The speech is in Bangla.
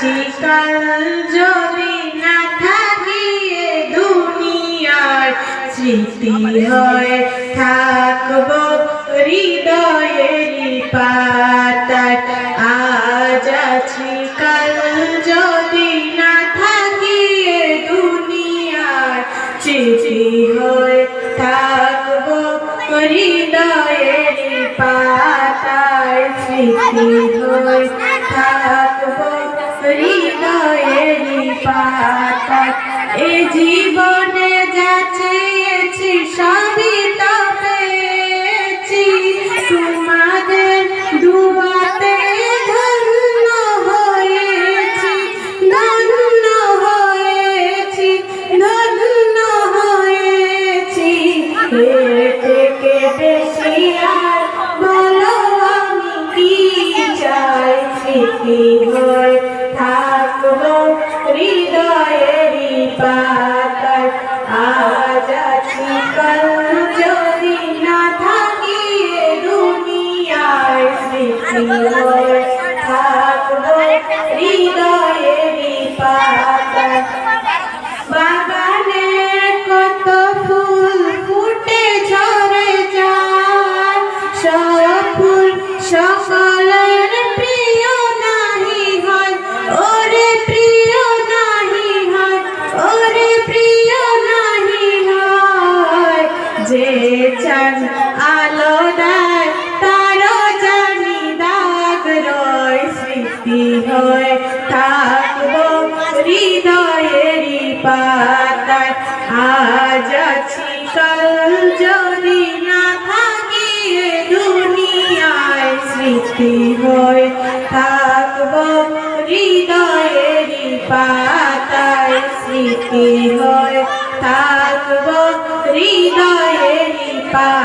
যাচ্ছি কাল যদি না থাকি এ দুনিয়ায়, স্মৃতি হয়ে থাকবো হৃদয়ের পাতায়। আজ আছি কাল যদি না থাকি এ দুনিয়ায়, স্মৃতি হয়ে থাকবো হৃদয়ের পাতায়। স্মৃতি হয়ে থাকবো হৃদয়ের পাতায়। এ জীবনে যা চেয়েছি সবই তো পেয়েছি, তোমাদের দুয়াতে ধন্য হয়েছি, ধন্য হয়েছি, ধন্য হয়েছি। এর থেকে বেশি আর বলো আমি কি চাই, স্মৃতি হয়ে থাকবো হৃদয়ের পাতায়। আজ আছি কাল যদি না থাকি এ দুনিয়ায়, স্মৃতি হয়ে থাকবো হৃদয়ের পাতায়। বাগানে কত ফুল ফুটে ঝরে যায়, সব ফুল সকলের প্রিয় নাহি হয়, ওরে প্রিয় নাহি হয়, ওরে প্রিয় নাহি হয়। যে চাঁদ আলো দেয় তারও জানি দাগ রয়, স্মৃতি হয়ে থাকবো হৃদয়ের পাতায়। আজ আছি কাল যদি না থাকি এ দুনিয়ায়, স্মৃতি হয়ে থাকবো হৃদয়ের পাতায়। স্মৃতি হয়ে থাকবো হৃদয়ের পাতায়।